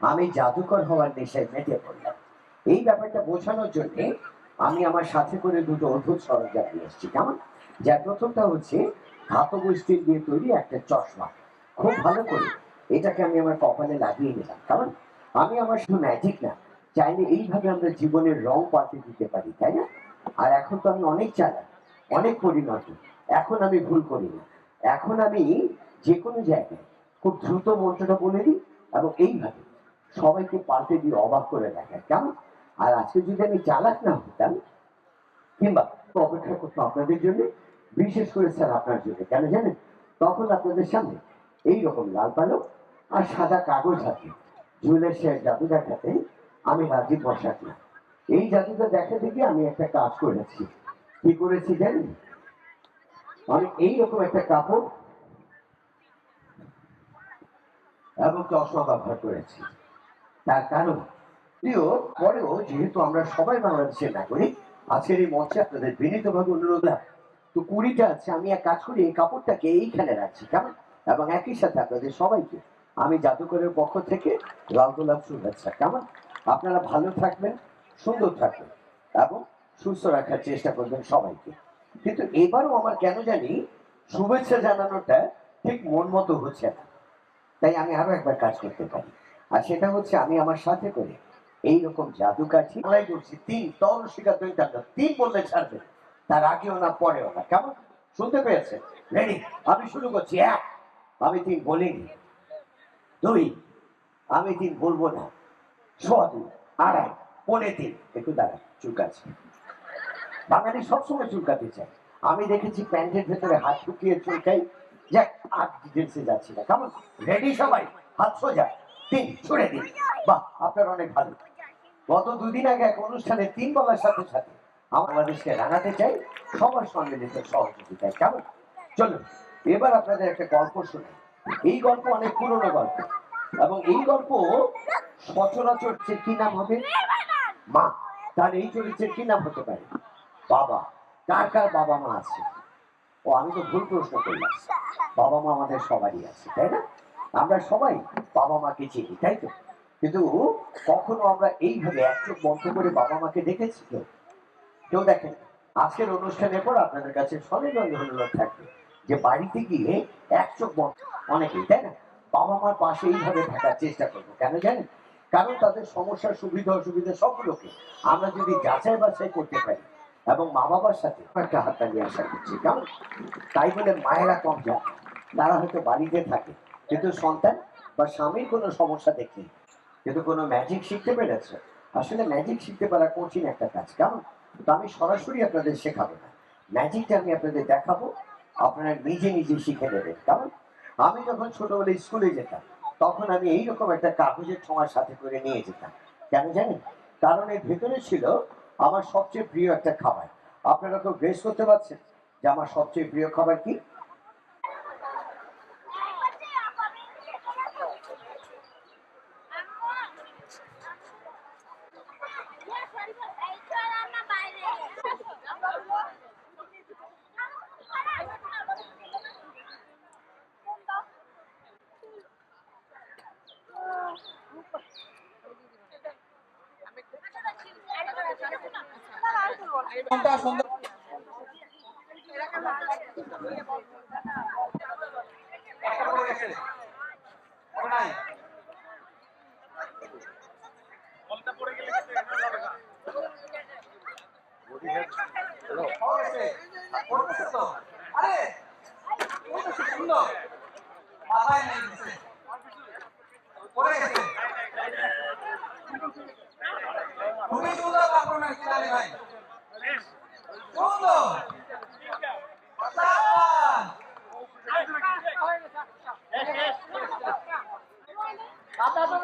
আমি জাদুকর হওয়ার নেশায় মেতে পড়লাম। এই ব্যাপারটা বোঝানোর জন্য আমি আমার সাথে করে দুটো অদ্ভুত সরঞ্জাম নিয়ে এসেছি। কেমন? যার প্রথমটা হচ্ছে ধাতব স্টিল দিয়ে তৈরি একটা চশমা। খুব ভালো করে এটাকে আমি আমার কপালে লাগিয়ে নিলাম। কারণ আমি আমার শুধু ম্যাজিক না, চাইলে এইভাবে আমরা জীবনের রং পাল্টে দিতে পারি, তাই না? আর এখন তো আমি অনেক চালাক, অনেক পরিণত। এখন আমি ভুল করি না। এখন আমি যে কোনো জায়গায় খুব দ্রুত মন্ত্রটা বলে দিই এবং এইভাবে সবাইকে পাল্টে দিয়ে অবাক করে দেখায়। কেমন? আর আজকে যদি আমি চালাক না হতাম, কিংবা অপেক্ষা করতাম আপনাদের জন্য, বিশেষ করে স্যার আপনার জন্য, কেন জানেন? তখন আপনাদের সামনে এইরকম লাল পালক আর সাদা কাগজ হাতে জুয়েলের শেয়ার জাদু দেখাতে আমি রাজি বসাক না। এই জাদুটা দেখাতে গিয়ে আমি একটা কাজ করেছি। কি করেছি জানেন? আমি এইরকম একটা কাপড় এবং চশমা ব্যবহার করেছি। তার কারণ প্রিয়, পরেও যেহেতু আমরা সবাই বাংলাদেশের নাগরিক, আজকের এই মঞ্চে আপনাদের বিনীতভাবে অনুরোধ, তো 20টা আছে, আমি এক কাজ করি এই কাপড়টাকে এইখানে রাখছি। কেমন? এবং একই সাথে আপনাদের সবাইকে আমি জাদুকরের পক্ষ থেকে লাল গোলাপ শুভেচ্ছা। কেমন? আপনারা ভালো থাকবেন, সুন্দর থাকবেন এবং সুস্থ রাখার চেষ্টা করবেন সবাইকে। কিন্তু এবারও আমার কেন জানি শুভেচ্ছা জানানোটা ঠিক মন মতো হচ্ছে না। তাই আমি আরো একবার কাজ করতে পারি, আর সেটা হচ্ছে আমি আমার সাথে করে এইরকম জাদু কাঠি লড়াই করছি। 3 তরশিকা দৈত্যাঙ্গ, 3 বললে ছাড়বে, তার আগেও না পরেও না। কেমন? শুনতে পেয়েছে? রেডি? আমি শুরু করছি। 1, আমি 3 বলিনি। 2, আমি 3 বলবো না। 2:15, 2:30, 2:45, একটু দাঁড়া, চুলকাচ্ছে। বাঙালি সবসময় চুলকাতে চায়। আমি দেখেছি প্যান্টের ভেতরে হাত ঢুকিয়ে চুলকাই। যাক, আর ডিটেলসে যাচ্ছি না। কেমন? রেডি সবাই? হাত সোজা, 3 ছুড়ে দিন। বাহ, আপনার অনেক ভালো। গত 2 দিন আগে এক অনুষ্ঠানে 3 বলার সাথে সাথে বাংলাদেশকে রাঙাতে চাই সবার সম্মিলিত সহযোগিতায়। কেমন? চলুন এবার আপনাদের একটা গল্প শুনি। এই গল্প অনেক পুরনো গল্প, এবং এই গল্প সচরাচর কি নাম হবে? মা। তার এই চরিত্রের কি নাম হতে পারে? বাবা। কার কার বাবা মা আছে? ও, আমি তো ভুল প্রশ্ন করলাম। বাবা মা আমাদের সবারই আছে, তাই না? আমরা সবাই বাবা মাকে চিনি, তাই তো? কিন্তু কখনো আমরা এইভাবে এক চোখ বন্ধ করে বাবা মাকে দেখেছি? কেউ কেউ দেখেন? আজকের অনুষ্ঠানের পর আপনাদের কাছে সনির্বন্ধ অনুরোধ থাকবে যে বাড়িতে গিয়ে এক চোখ বন্ধ, অনেকেই, তাই না, বাবা মার পাশে এইভাবে থাকার চেষ্টা করবো। কেন জানেন? কারণ তাদের সমস্যার সুবিধা অসুবিধা সবগুলোকে আমরা যদি যাচাই বাছাই করতে পারি এবং মা বাবার সাথে একটা হাত তালিয়ে আশা করছি। কেমন? তাই বলে মায়েরা কম যান, তারা হয়তো বাড়িতে থাকে কিন্তু সন্তান বা স্বামীর কোনো সমস্যা দেখে কিন্তু কোনো ম্যাজিক শিখতে পেরেছে। আসলে ম্যাজিক শিখতে পারা কঠিন একটা কাজ। কেমন? তো আমি সরাসরি আপনাদের শেখাবো না, ম্যাজিকটা আমি আপনাদের দেখাবো, আপনারা নিজে নিজে শিখে নেবেন। কেমন? আমি যখন ছোটবেলায় স্কুলে যেতাম তখন আমি এইরকম একটা কাগজের ঠোঙার সাথে করে নিয়ে যেতাম। কেন জানেন? কারণ এর ভেতরে ছিল আমার সবচেয়ে প্রিয় একটা খাবার। আপনারা তো গেস করতে পারছেন যে আমার সবচেয়ে প্রিয় খাবার কি? খুবই সুন্দর পারফরমেন্স খিলাড়ি ভাই, সুন্দর। সাবাস।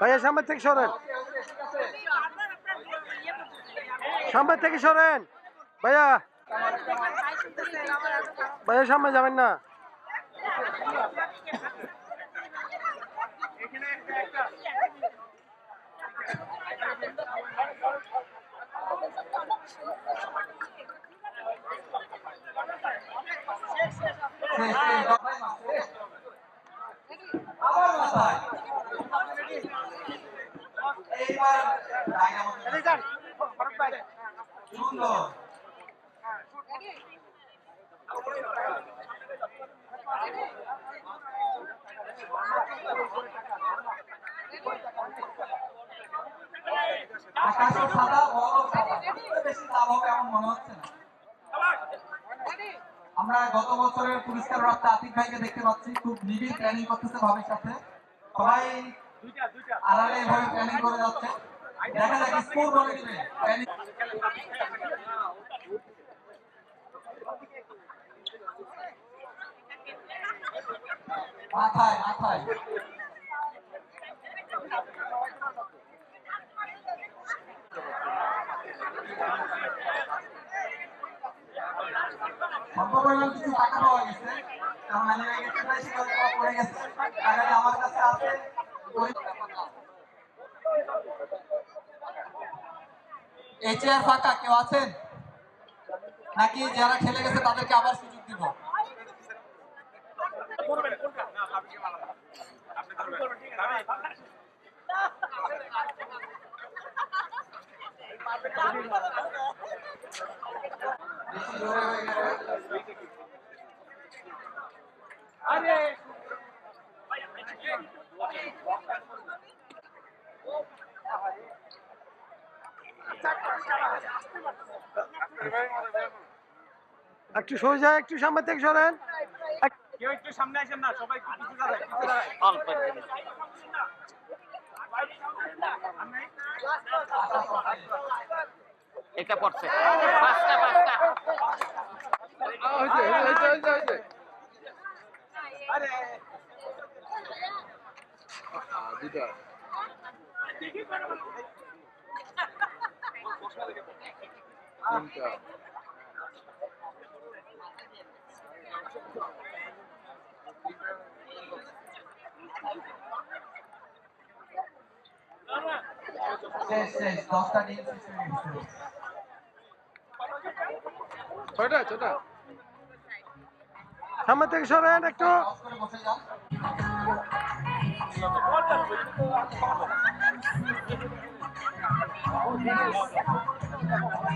ভাইয়া সামনে থেকে সরেন, সামনে থেকে সরেন ভাইয়া, ভাইয়া সামনে যাবেন না। আবার মাথায়। এইবার সুন্দর। আকাশও সাদা, বড় সাদা, বেশি লাভ হবে এমন মনে হচ্ছে না। আমরা গত বছরের পুরস্কার প্রাপ্ত আতিক ভাইকে দেখতে পাচ্ছি, খুব নিবিড় প্ল্যানিং করতেছে ভাবির সাথে। সবাই আড়ালে এভাবে প্ল্যানিং করে যাচ্ছে। দেখা যাক স্কোর বলে দিবে। মাথায় মাথায় অল্প পরিমাণ কিছু টাকা পাওয়া গেছে, কারণ আমি গেছি প্রায় সেখানে পড়ে গেছে। টাকাটা আমার কাছে আছে। এই চেয়ার ফাঁকা, কেউ আছেন? নাকি যারা খেলে গেছে তাদেরকে আবার সুযোগ দিব? বেশি জোরে হয়ে গেছে। একটু সরে যায়, একটু সামনে থেকে সরেন। কেউ একটু সামনে আসেন না, সবাই একটু পিছু দাঁড়ায়, এটা পড়ছে পাঁচটা পাঁচটা শেষ শেষ 10টা ডিম শেষ হয়ে গেছে। সামনে থেকে সরেন একটু। অফ করে বসে যান।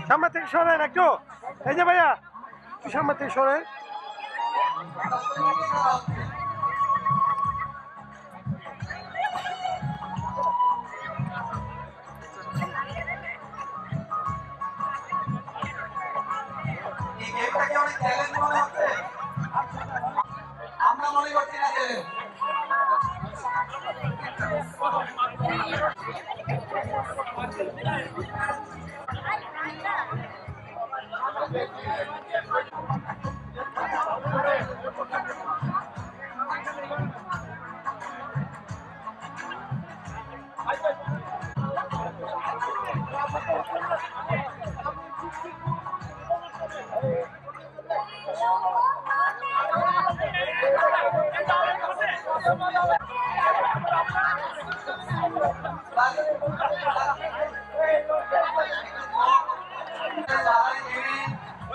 সামনে থেকে সরেন একটু। এই যে ভাইয়া, একটু সামনে থেকে সরেন। এই গেমটাকে অনেক চ্যালেঞ্জ মনে হচ্ছে। আমরা মনে করছি না চ্যালেঞ্জ।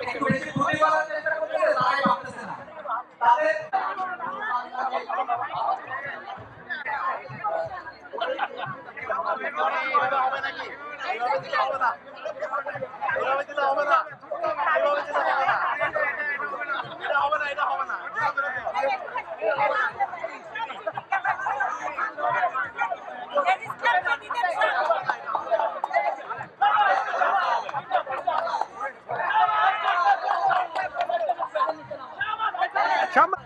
একটু বেশি বুদ্ধি করার চেষ্টা করতেছে, তারাই পারতেছে না। তাদের সামনে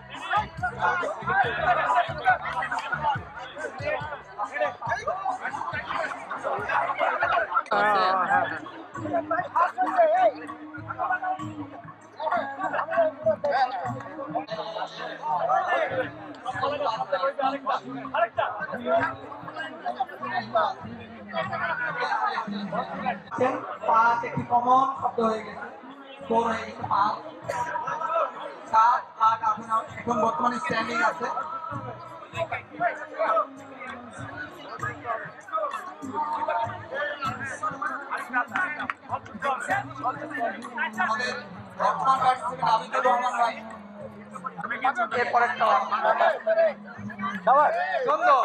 পাঁচ একটি কমন শব্দ হয়ে গেছে, স্কোর হয়ে গেছে 5, 7, 8 এখন বর্তমানে স্ট্যান্ডিং আছে। আমাদের বর্তমান পার্টিসিপেন্ট আবিদুর রহমান ভাই এরপরে সুন্দর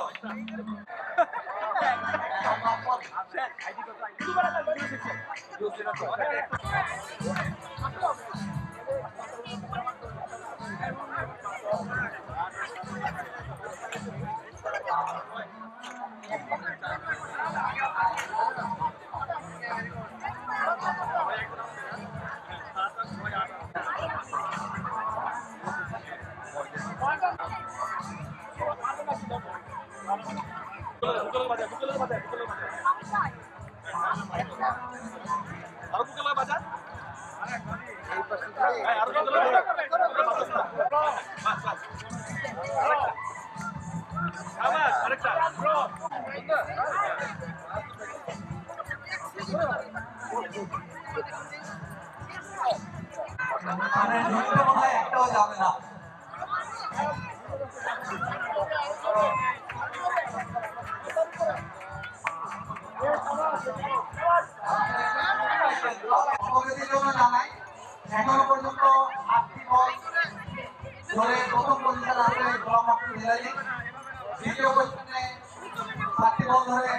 মানে ঢুকতে মনে হয় একটাও যাবে না। অবগতির জন্য জানাই এখনো পর্যন্ত 8টি বল ধরে প্রথম পজিশনে আছে গোলাম মাহমুদ হিলালি। দ্বিতীয় পজিশনে 7টি বল ধরে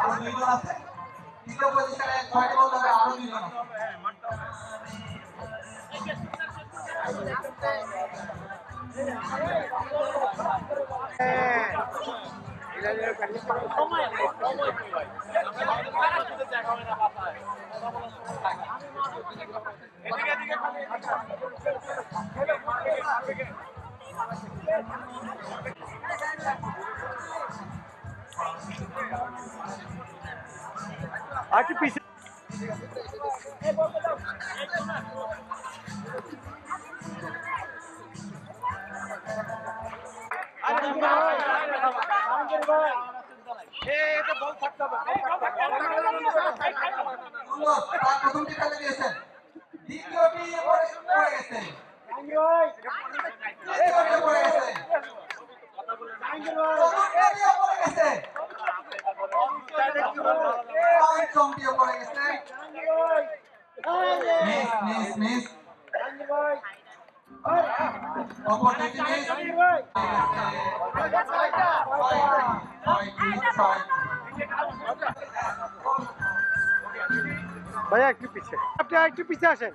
আরো 2 জন আছে। তৃতীয় পজিশনে 6টি বল ধরে আরো 2 জন আছে। আর কি পিছে সুন্দর, তার প্রথমটি ফেলে দিয়েছেন। দ্বিতীয়টি পড়ে গেছে। তৃতীয়টি পড়ে গেছে। চতুর্থটিও পড়ে গেছে। পঞ্চমটিও পড়ে গেছে। মিস। অপর দুটি মিস। ভাইয়া একটু পিছে, আপনি একটু পিছে আসেন।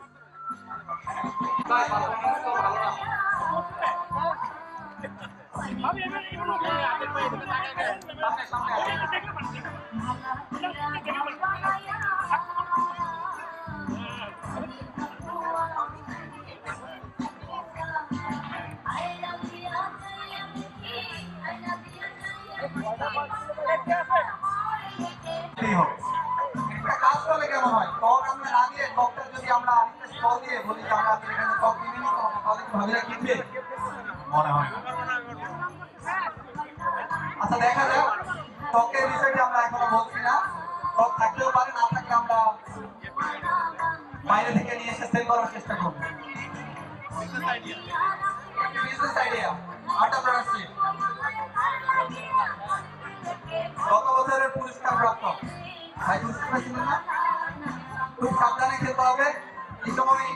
একটা কাজ করলে কেমন হয়? ত্বক আমরা না দিয়ে ত্বকটা যদি আমরা আরেকটা স্টল দিয়ে বলি যে আমরা আজকে এখানে ত্বক কিনে নিতে হবে, তাহলে কি ভাবিরা কিনবে? মনে হয় না। আচ্ছা দেখা যাক, ত্বকের বিষয়টি আমরা এখনো বলছি না। ত্বক থাকলেও পারে, না থাকলে আমরা বাইরে থেকে নিয়ে এসে সেল করার চেষ্টা করবো। Business idea, entrepreneurship. গত বছরের পুরস্কার প্রাপ্ত ভাই বুঝতে পারছিলেন না? খুব সাবধানে খেলতে হবে এই সময়।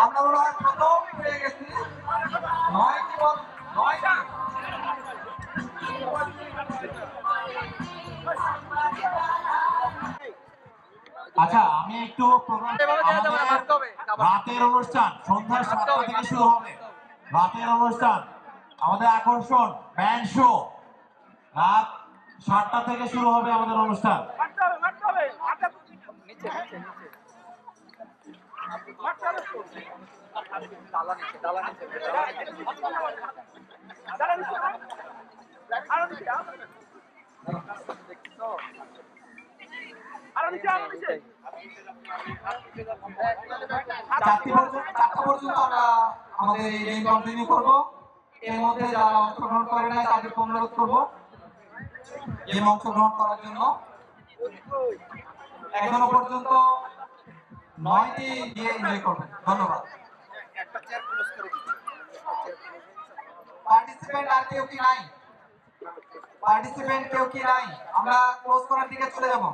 আমরা মনে হয় প্রথম পেয়ে গেছি 9টি বল, 9টি। আচ্ছা, আমি একটু রাতের অনুষ্ঠান সন্ধ্যা 7টা থেকে শুরু হবে। রাতের অনুষ্ঠান, আমাদের আকর্ষণ ব্যান্ড শো রাত 7টা থেকে শুরু হবে আমাদের অনুষ্ঠান। চারটা পর্যন্ত আমরা আমাদের এই গেম কন্টিনিউ করবো। এর মধ্যে যারা অংশগ্রহণ করে নাই তাদেরকে অনুরোধ করবো গেম অংশগ্রহণ করার জন্য। এখনো পর্যন্ত 9টি দিয়ে এনজয় করবেন। ধন্যবাদ। পার্টিসিপেন্ট আর কেউ কি নাই? পার্টিসিপেন্ট কেউ কি নাই? আমরা ক্লোজ করার দিকে চলে যাব।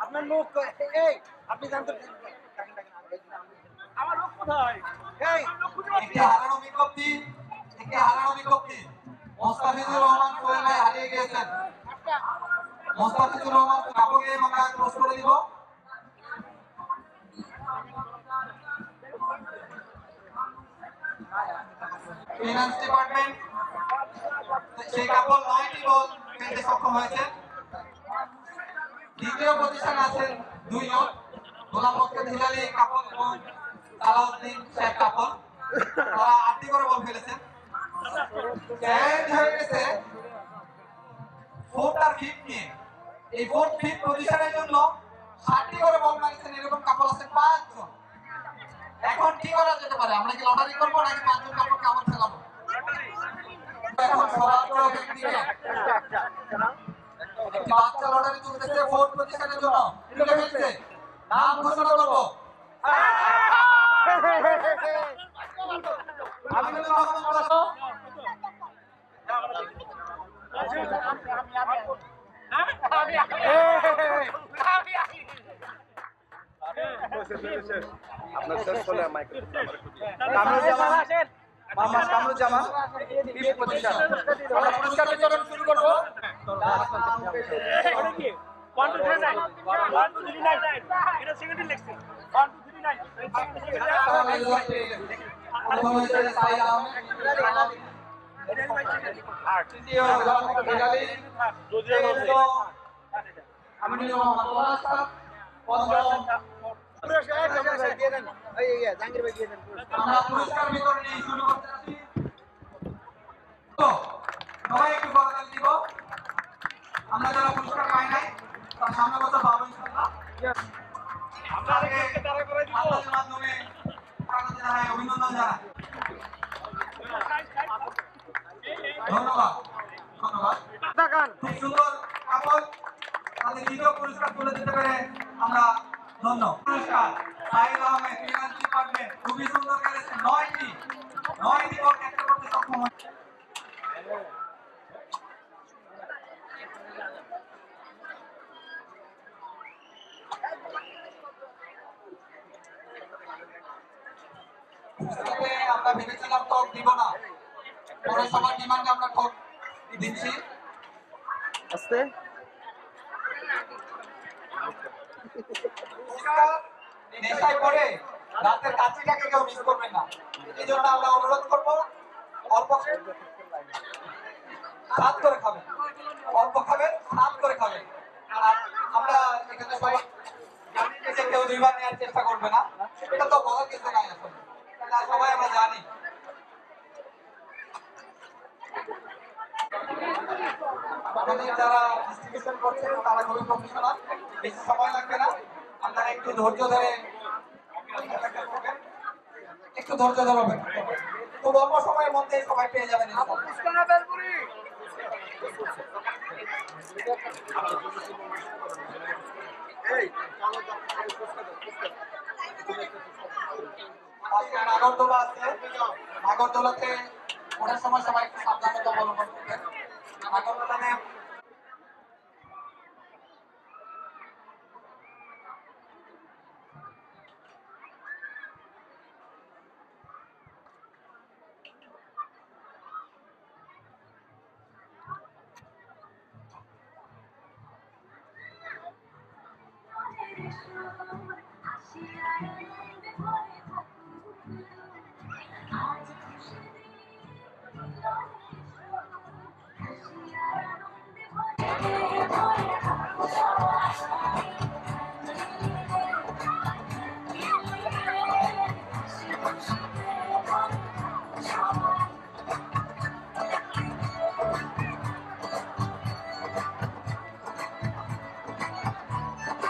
আপনার লোক এই আপনি জানতে আমার লোক কোথায়? এই একটি হারানো বিজ্ঞপ্তি, মোস্তাফিজুর রহমান সোহেল ভাই হারিয়ে গিয়েছেন। মোস্তাফিজুর রহমান কাপড়কে আমরা ক্লোজ করে দিব। ফিনান্স ডিপার্টমেন্ট সেই কাপড় 9টি বল ফেলতে সক্ষম হয়েছে। দ্বিতীয় পজিশনে আছেন 2 জন, গোলাম মোহাম্মদ হিলালি কাপড় এবং সালাউদ্দিন শেখ কাপড়। তারা 8টি করে বল ফেলেছেন। চ্যালেঞ্জ হয়ে গেছে 4টা ফিট নিয়ে। এই 4th 5th পজিশনের জন্য 60টি করে বল মারিয়েছেন এরকম কাপড় আছে 5 জন। এখন কি করা যেতে পারে? আমরা কি লটারি করবো নাকি 5 জন কাপড়কে আবার ফেলাবো? এখন সবার ব্যক্তিকে একটি বাচ্চা লটারি চলতেছে 4th পজিশনের জন্য। তুলে ফেলছে, নাম ঘোষণা করবো। আমিনুর রহমান বলো। আপনার শেষ হলে কামরুজ্জামান মোহাম্মদ কামরুজ্জামান 5th পজিশন। আমরা পুরস্কার বিতরণ শুরু করব। One, two, three, nine. 1, 2, 3, 9. এটা সেকেন্ডে লিখছে 1, 2, 3, 9. প্রথম হয়েছে সাইদ আহমেদ, তৃতীয় বেলালি, চতুর্থ আমিনুর রহমান পলাশ, পঞ্চম আমরা পুরস্কার বিতরণী শুরু করতে যাচ্ছি। তো সবাই একটু করতালি দিব। আমরা যারা পুরস্কার পাই নাই তার সামনে বছর পাবো ইনশাআল্লাহ। আপনাদের আপনাদের মাধ্যমে স্বাগত জানাই, অভিনন্দন জানাই। ধন্যবাদ ধন্যবাদ। খুব সুন্দর কাপড় তাদের দ্বিতীয় পুরস্কার তুলে দিতে পেরে আমরা ধন্য। পুরস্কার সাইদ আহমেদ, ফিনান্স ডিপার্টমেন্ট, খুবই সুন্দর খেলেছে। 9টি বল ক্যাপ্চার করতে সক্ষম হয়েছে। আমরা ভেবেছিলাম ঠক দিব না, পরে সবার ডিমান্ডে আমরা ঠক দিচ্ছি। পুরস্কার নেশায় পড়ে রাতের কাছিটাকে কেউ মিস করবেন না, এই জন্য আমরা অনুরোধ করবো অল্প সাত করে খাবেন, অল্প খাবেন, সাত করে খাবেন। আর আমরা এখানে সবাই জানি যে কেউ 2 বার নেওয়ার চেষ্টা করবে না, এটা তো বলার কিছু নাই আসলে, এটা সবাই আমরা জানি। আমাদের যারা ডিস্ট্রিবিউশন করছেন তারা খুবই প্রফেশনাল, বেশি সময় লাগবে না। আপনারা একটু ধৈর্য ধরে ধরবেন, খুব অল্প সময়ের মধ্যে সবাই পেয়ে যাবেন। আজকে নাগরদোলা আছে, নাগরদোলাতে ওঠার সময় সবাই একটু সাবধানতা অবলম্বন করবেন। নাগরদোলাতে I see I